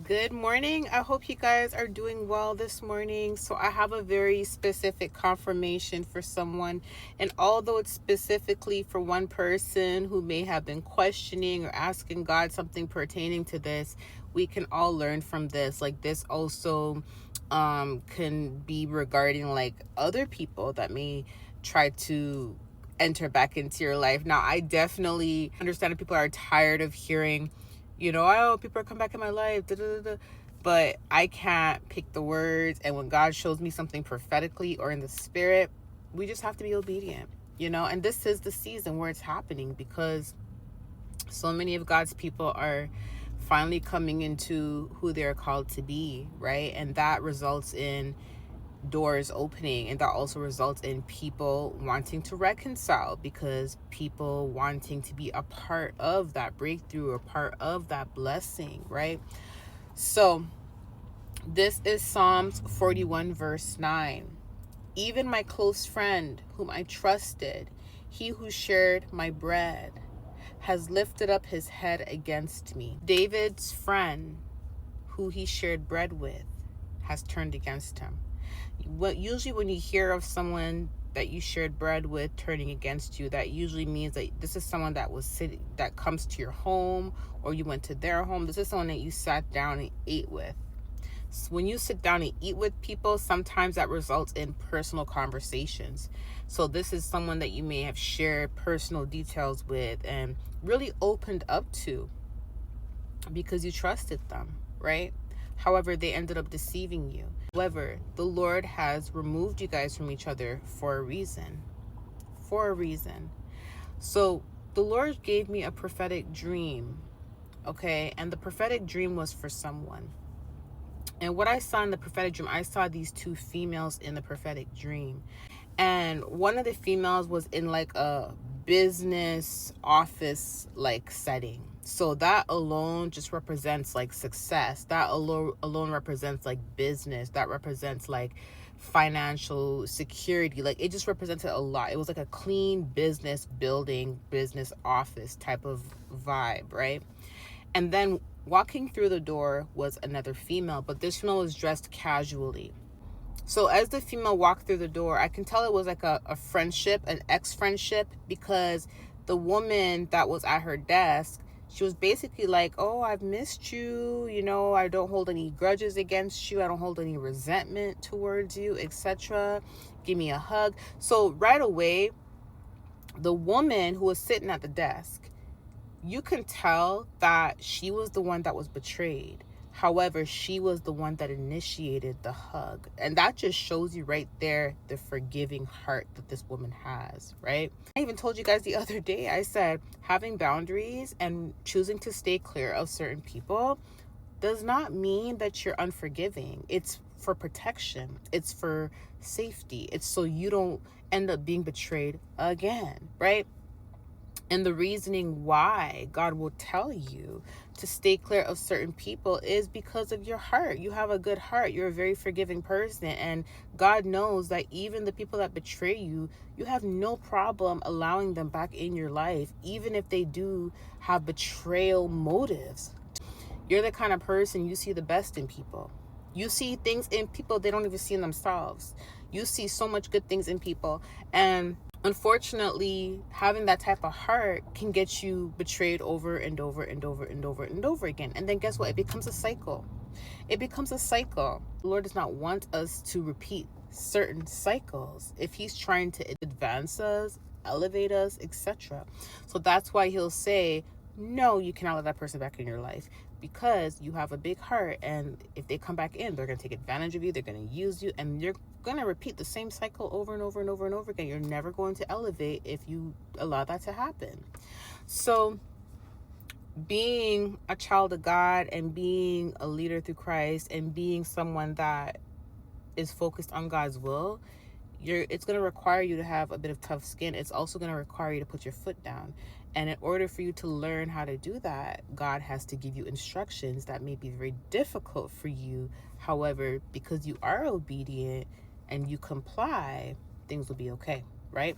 Good morning. I hope you guys are doing well this morning. So, I have a very specific confirmation for someone. And although it's specifically for one person who may have been questioning or asking God something pertaining to this, we can all learn from this. Like, this also can be regarding like other people that may try to enter back into your life. Now, I definitely understand that people are tired of hearing, oh, people are come back in my life, da, da, da, da. But I can't pick the words. And when God shows me something prophetically or in the spirit, we just have to be obedient, And this is the season where it's happening because so many of God's people are finally coming into who they're called to be, right? And that results in doors opening, and that also results in people wanting to reconcile because people wanting to be a part of that breakthrough, a part of that blessing, right? So this is Psalms 41 verse 9. Even my close friend whom I trusted, he who shared my bread, has lifted up his head against me. David's friend who he shared bread with has turned against him. Usually when you hear of someone that you shared bread with turning against you, that usually means that this is someone that comes to your home, or you went to their home. This is someone that you sat down and ate with. So when you sit down and eat with people, sometimes that results in personal conversations. So this is someone that you may have shared personal details with and really opened up to because you trusted them, right? However, they ended up deceiving you. However, the Lord has removed you guys from each other for a reason. For a reason. So the Lord gave me a prophetic dream, okay? And the prophetic dream was for someone. And what I saw in the prophetic dream, I saw these two females in the prophetic dream. And one of the females was in like a business office like setting. So that alone just represents like success. That alone represents like business. That represents like financial security. Like it just represented a lot. It was like a clean business building, business office type of vibe, right? And then walking through the door was another female, but this female was dressed casually. So as the female walked through the door, I can tell it was like a friendship, an ex-friendship, because the woman that was at her desk, she was basically like, oh, I've missed you. I don't hold any grudges against you. I don't hold any resentment towards you, etc. Give me a hug. So right away, the woman who was sitting at the desk, you can tell that she was the one that was betrayed. However, she was the one that initiated the hug. And that just shows you right there the forgiving heart that this woman has, right? I even told you guys the other day, I said having boundaries and choosing to stay clear of certain people does not mean that you're unforgiving. It's for protection. It's for safety. It's so you don't end up being betrayed again, right? And the reasoning why God will tell you to stay clear of certain people is because of your heart. You have a good heart. You're a very forgiving person. And God knows that even the people that betray you, you have no problem allowing them back in your life, even if they do have betrayal motives. You're the kind of person, you see the best in people. You see things in people they don't even see in themselves. You see so much good things in people. And unfortunately, having that type of heart can get you betrayed over and over and over and over and over again. And then guess what? It becomes a cycle. It becomes a cycle. The Lord does not want us to repeat certain cycles if He's trying to advance us, elevate us, etc. So that's why He'll say, no, you cannot let that person back in your life because you have a big heart. And if they come back in, they're going to take advantage of you. They're going to use you, and you're going to repeat the same cycle over and over and over and over again. You're never going to elevate if you allow that to happen. So being a child of God and being a leader through Christ and being someone that is focused on God's will, it's going to require you to have a bit of tough skin. It's also going to require you to put your foot down. And in order for you to learn how to do that, God has to give you instructions that may be very difficult for you. However, because you are obedient and you comply, things will be okay, right?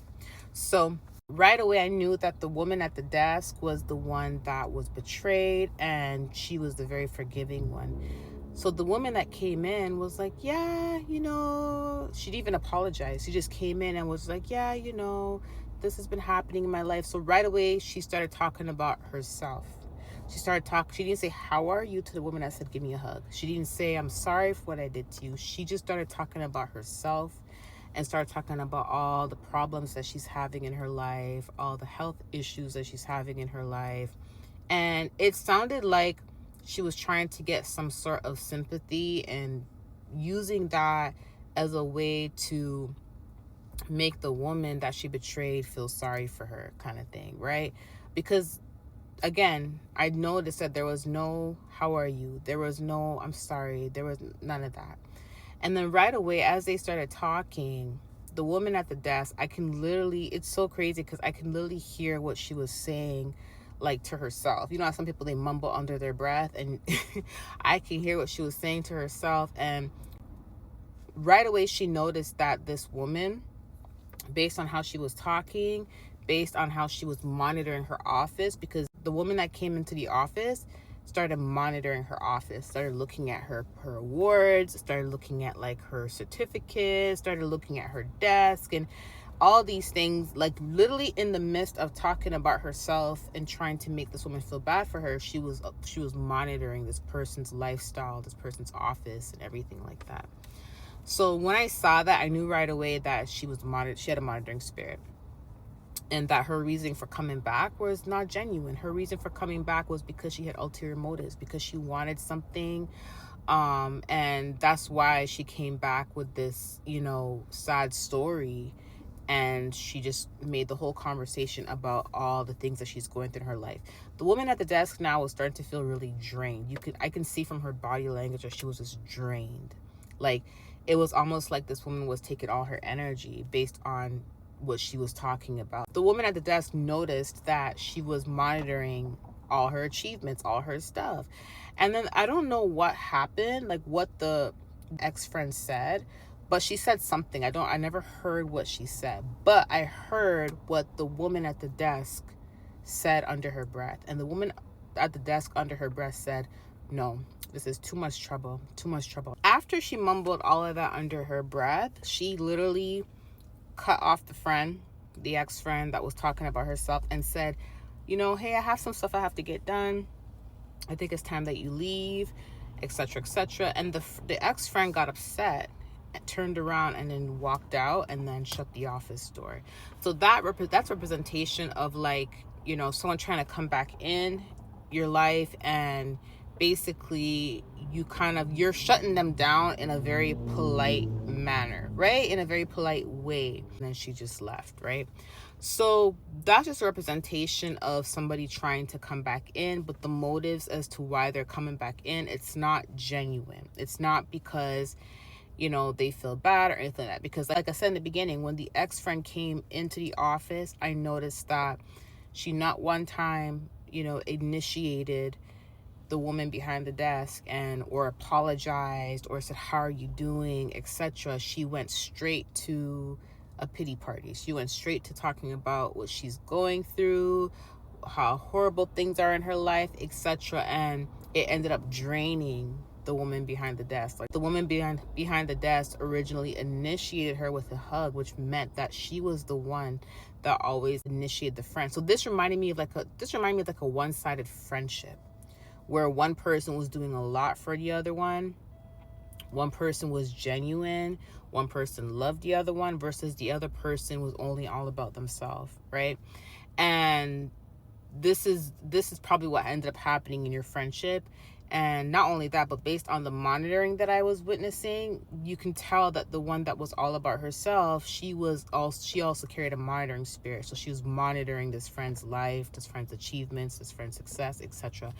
So Right away, I knew that the woman at the desk was the one that was betrayed, and she was the very forgiving one. So the woman that came in was like, yeah, she didn't even apologize. She just came in and was like, yeah, this has been happening in my life. So right away, she started talking about herself. She didn't say, how are you, to the woman that said, give me a hug. She didn't say, I'm sorry for what I did to you. She just started talking about herself and started talking about all the problems that she's having in her life, all the health issues that she's having in her life. And it sounded like she was trying to get some sort of sympathy and using that as a way to make the woman that she betrayed feel sorry for her, kind of thing, right? Because again, I noticed that there was no how are you, there was no I'm sorry, there was none of that. And then right away, as they started talking, the woman at the desk, it's so crazy because I can literally hear what she was saying, like to herself. You know how some people, they mumble under their breath, and I can hear what she was saying to herself. And right away, she noticed that this woman, based on how she was talking, based on how she was monitoring her office, because the woman that came into the office started monitoring her office, started looking at her awards, started looking at like her certificates, started looking at her desk and all these things, like literally in the midst of talking about herself and trying to make this woman feel bad for her, she was monitoring this person's lifestyle, this person's office and everything like that. So when I saw that, I knew right away that she had a monitoring spirit, and that her reason for coming back was not genuine. Her reason for coming back was because she had ulterior motives, because she wanted something, and that's why she came back with this, sad story. And she just made the whole conversation about all the things that she's going through in her life. The woman at the desk now was starting to feel really drained. I can see from her body language that she was just drained. Like, it was almost like this woman was taking all her energy based on what she was talking about. The woman at the desk noticed that she was monitoring all her achievements, all her stuff. And then I don't know what happened, like what the ex-friend said, but she said something. I never heard what she said, but I heard what the woman at the desk said under her breath. And the woman at the desk under her breath said, no, this is too much trouble, too much trouble. After she mumbled all of that under her breath, she literally cut off the ex-friend that was talking about herself, and said, hey, I have some stuff I have to get done. I think it's time that you leave, etc., etc. And the ex-friend got upset, turned around, and then walked out, and then shut the office door. So that's representation of, like, someone trying to come back in your life, and basically you're shutting them down in a very polite manner, right? In a very polite way. And then she just left, right? So that's just a representation of somebody trying to come back in, but the motives as to why they're coming back in, it's not genuine. It's not because they feel bad or anything like that. Because like I said in the beginning, when the ex-friend came into the office, I noticed that she not one time, initiated the woman behind the desk or apologized or said, how are you doing, etc. She went straight to a pity party. She went straight to talking about what she's going through, how horrible things are in her life, etc. And it ended up draining the woman behind the desk. Like, the woman behind the desk originally initiated her with a hug, which meant that she was the one that always initiated the friend. So this reminded me of like a one-sided friendship, where one person was doing a lot for the other one. One person was genuine, one person loved the other one, versus the other person was only all about themselves, right? And this is probably what ended up happening in your friendship. And not only that, but based on the monitoring that I was witnessing, you can tell that the one that was all about herself, she also carried a monitoring spirit. So she was monitoring this friend's life, this friend's achievements, this friend's success, etc.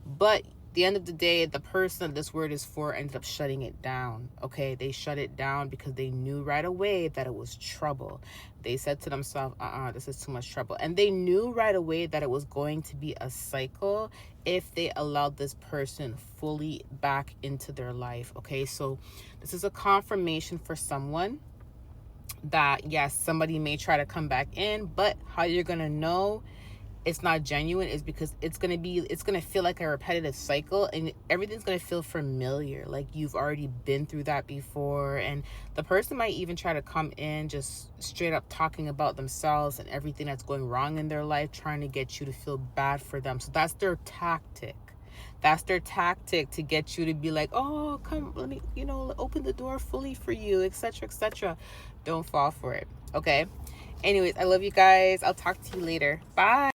But the end of the day, the person that this word is for ended up shutting it down. Okay, they shut it down because they knew right away that it was trouble. They said to themselves, this is too much trouble. And they knew right away that it was going to be a cycle if they allowed this person fully back into their life. Okay, so this is a confirmation for someone that yes, somebody may try to come back in, but how you're gonna know it's not genuine is because it's gonna feel like a repetitive cycle, and everything's gonna feel familiar, like you've already been through that before. And the person might even try to come in just straight up talking about themselves and everything that's going wrong in their life, trying to get you to feel bad for them. So that's their tactic. That's their tactic, to get you to be like, oh, come, let me, open the door fully for you, etc., etc. Don't fall for it. Okay. Anyways, I love you guys. I'll talk to you later. Bye.